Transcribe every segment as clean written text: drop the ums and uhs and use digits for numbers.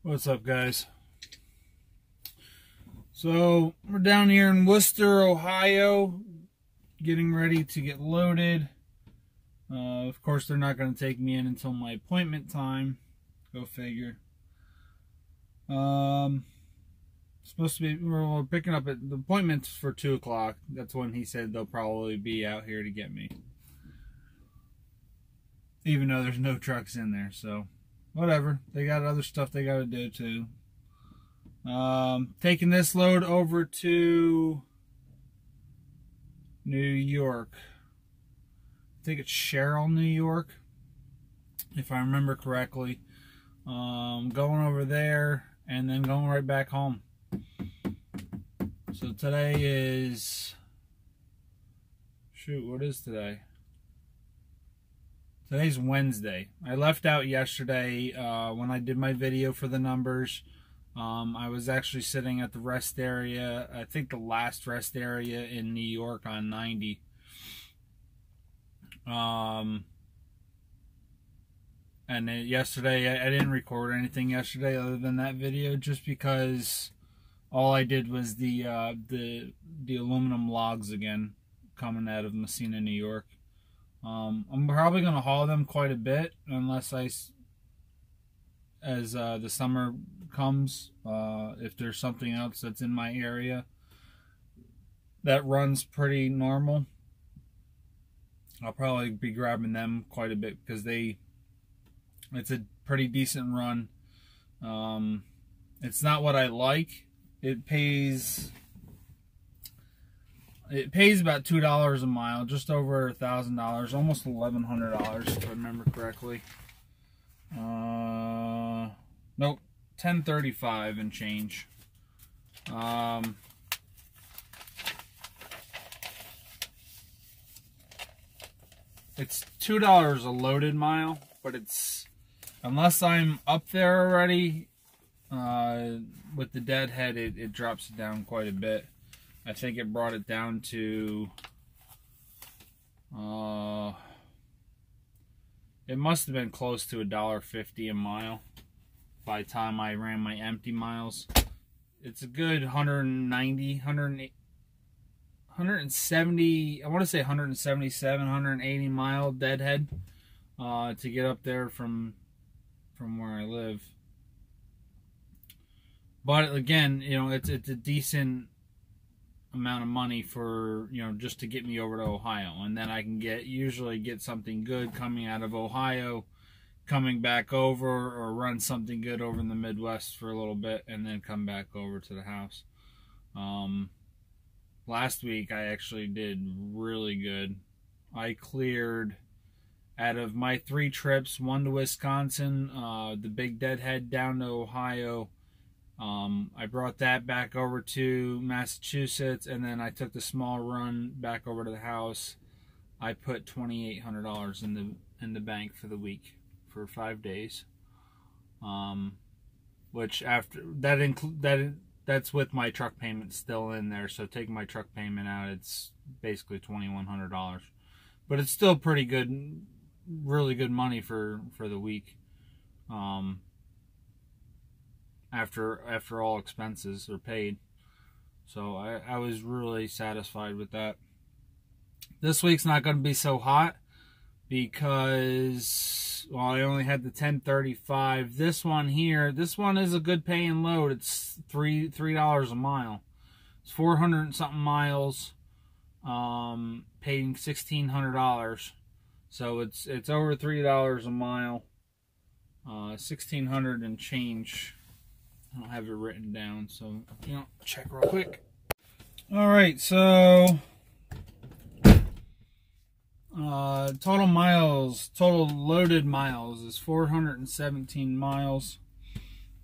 What's up, guys? So we're down here in Wooster, Ohio, getting ready to get loaded. Of course, they're not going to take me in until my appointment time. Go figure. Supposed to be, we're picking up at the appointment's for 2 o'clock. That's when he said they'll probably be out here to get me, even though there's no trucks in there. So whatever, they got other stuff they got to do too. Taking this load over to New York. I think it's Sherrill, New York, if I remember correctly. Going over there and then going right back home. So today is, shoot, what is today? Today's Wednesday. I left out yesterday when I did my video for the numbers. I was actually sitting at the rest area, I think the last rest area in New York on 90. And then yesterday, I didn't record anything yesterday other than that video, just because all I did was the aluminum logs again, coming out of Messina, New York. I'm probably going to haul them quite a bit, unless as the summer comes, if there's something else that's in my area that runs pretty normal, I'll probably be grabbing them quite a bit, because it's a pretty decent run. It's not what I like. It pays about $2 a mile, just over $1,000, almost $1,100 if I remember correctly. Nope, $10.35 and change. It's $2 a loaded mile, but it's, unless I'm up there already with the deadhead, it drops it down quite a bit. I think it brought it down to it must have been close to $1.50 a mile by the time I ran my empty miles. It's a good 190, 170, I want to say 177, 180 mile deadhead to get up there from where I live. But again, you know, it's a decent amount of money for, you know, just to get me over to Ohio, and then I can usually get something good coming out of Ohio, coming back over, or run something good over in the Midwest for a little bit and then come back over to the house. Last week I actually did really good. I cleared, out of my 3 trips, 1 to Wisconsin, the big deadhead down to Ohio, I brought that back over to Massachusetts, and then I took the small run back over to the house. I put $2,800 in the bank for the week for 5 days, which after that's with my truck payment still in there. So taking my truck payment out, it's basically $2,100, but it's still pretty good, really good money for the week. After all expenses are paid. So I was really satisfied with that. This week's not going to be so hot because, well, I only had the 1035. This one here, this one is a good paying load. It's $3 a mile. It's 400 and something miles, paying $1,600. So it's over $3 a mile, 1,600 and change. I don't have it written down, so, you know, check real quick. Alright, so total miles, total loaded miles is 417 miles.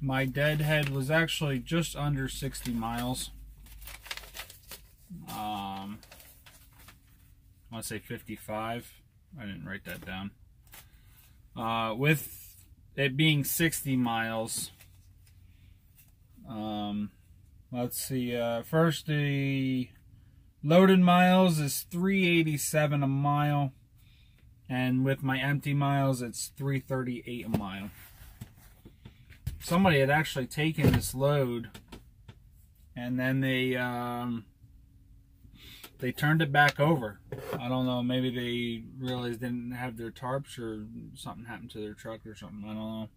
My deadhead was actually just under 60 miles. I want to say 55. I didn't write that down. With it being 60 miles, let's see, first the loaded miles is 387 a mile, and with my empty miles it's 338 a mile. somebody had actually taken this load, and then they turned it back over. I don't know, maybe they realized they didn't have their tarps or something happened to their truck or something. I don't know.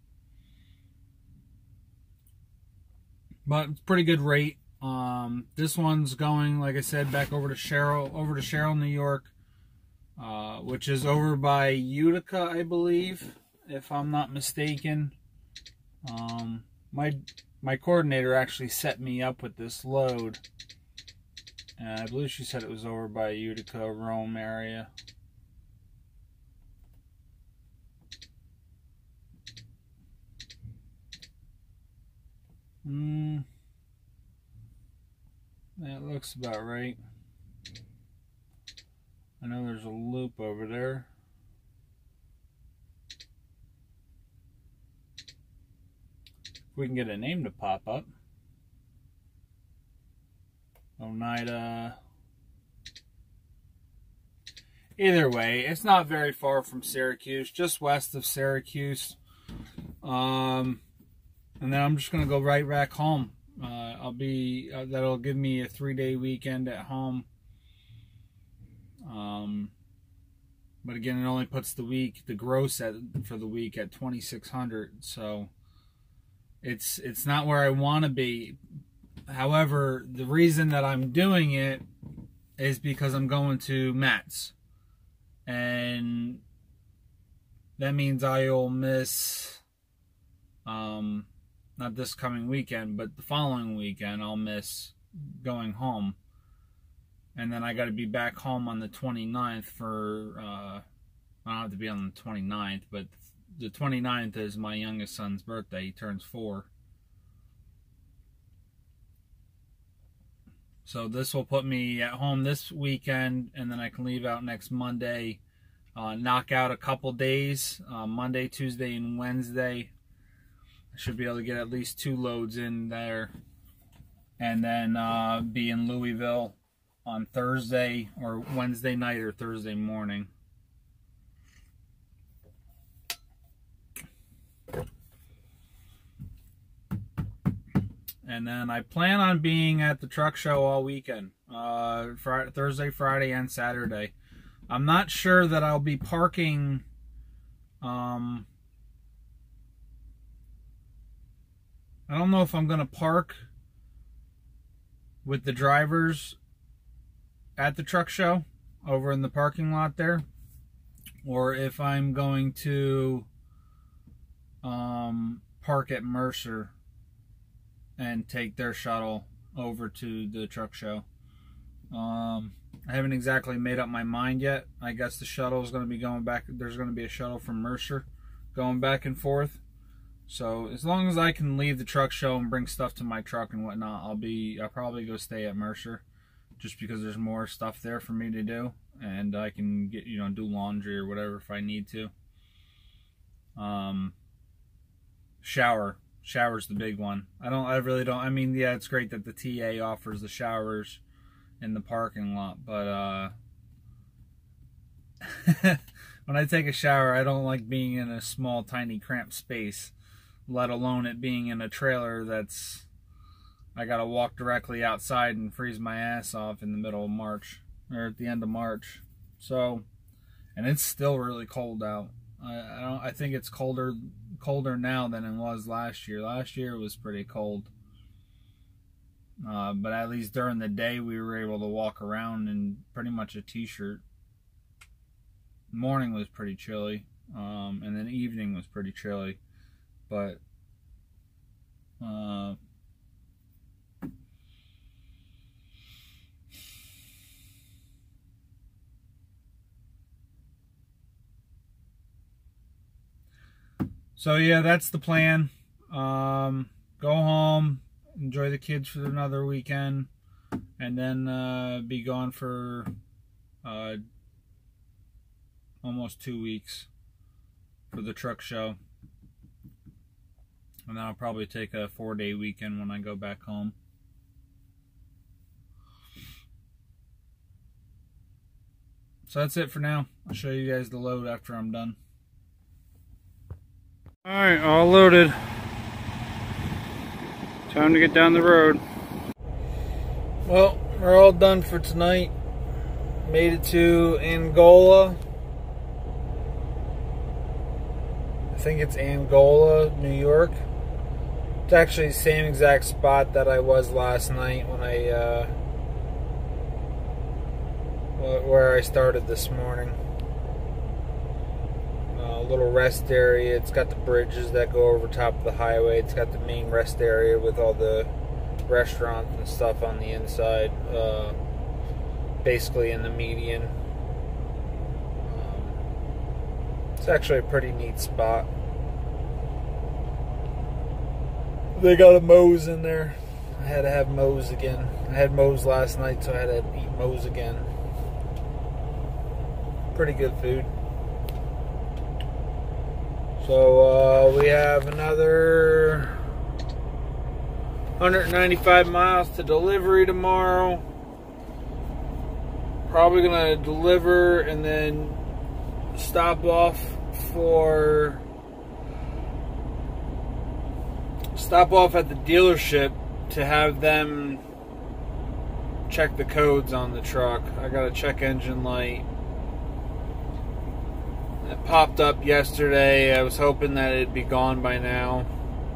But it's pretty good rate. This one's going, like I said, back over to Sherrill, New York, which is over by Utica, I believe, if I'm not mistaken. My coordinator actually set me up with this load. I believe she said it was over by Utica, Rome area. That looks about right. I know there's a loop over there. If we can get a name to pop up. Oneida. Either way, it's not very far from Syracuse, just west of Syracuse. And then I'm just gonna go right back home. That'll give me a 3-day weekend at home. But again, it only puts the gross for the week at $2,600. So it's not where I want to be. However, the reason that I'm doing it is because I'm going to Matt's, and that means I'll miss, not this coming weekend, but the following weekend I'll miss going home, and then I got to be back home on the 29th for, I don't have to be on the 29th, but the 29th is my youngest son's birthday. He turns 4. So this will put me at home this weekend, and then I can leave out next Monday, knock out a couple days, Monday, Tuesday, and Wednesday. I should be able to get at least 2 loads in there, and then be in Louisville on Thursday or Wednesday night or Thursday morning. And then I plan on being at the truck show all weekend, Thursday, Friday, and Saturday. I'm not sure that I'll be parking. I don't know if I'm going to park with the drivers at the truck show over in the parking lot there, or if I'm going to park at Mercer and take their shuttle over to the truck show. I haven't exactly made up my mind yet. I guess the shuttle is going to be going back. There's going to be a shuttle from Mercer going back and forth. So as long as I can leave the truck show and bring stuff to my truck and whatnot, I'll probably go stay at Mercer, just because there's more stuff there for me to do, and I can get, do laundry or whatever if I need to. Shower's the big one. I really don't. I mean, yeah, it's great that the TA offers the showers in the parking lot, but when I take a shower, I don't like being in a small, tiny, cramped space, let alone it being in a trailer that's, I gotta walk directly outside and freeze my ass off in the middle of March, or at the end of March. So, and it's still really cold out. I think it's colder now than it was last year. Last year it was pretty cold. But at least during the day we were able to walk around in pretty much a t-shirt. Morning was pretty chilly, and then evening was pretty chilly. But so yeah, that's the plan. Go home, enjoy the kids for another weekend, and then be gone for almost 2 weeks for the truck show. And then I'll probably take a 4-day weekend when I go back home. So that's it for now. I'll show you guys the load after I'm done. Alright, all loaded. Time to get down the road. Well, we're all done for tonight. Made it to Angola. I think it's Angola, New York. It's actually the same exact spot that I was last night when where I started this morning. A little rest area. It's got the bridges that go over top of the highway. It's got the main rest area with all the restaurants and stuff on the inside. Basically in the median. It's actually a pretty neat spot. They got a Moe's in there. I had to have Moe's again. I had Moe's last night, so I had to eat Moe's again. Pretty good food. So we have another 195 miles to delivery tomorrow. Probably gonna deliver and then stop off at the dealership to have them check the codes on the truck. I got a check engine light. It popped up yesterday. I was hoping that it'd be gone by now.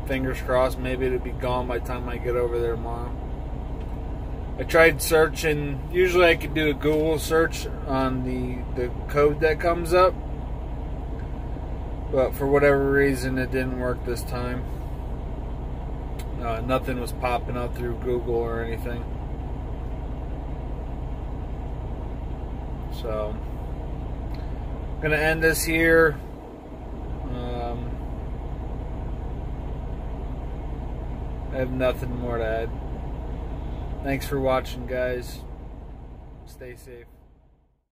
Fingers crossed, maybe it'd be gone by the time I get over there tomorrow. I tried searching. Usually I could do a Google search on the code that comes up. But for whatever reason, it didn't work this time. Nothing was popping up through Google or anything. So, I'm going to end this here. I have nothing more to add. Thanks for watching, guys. Stay safe.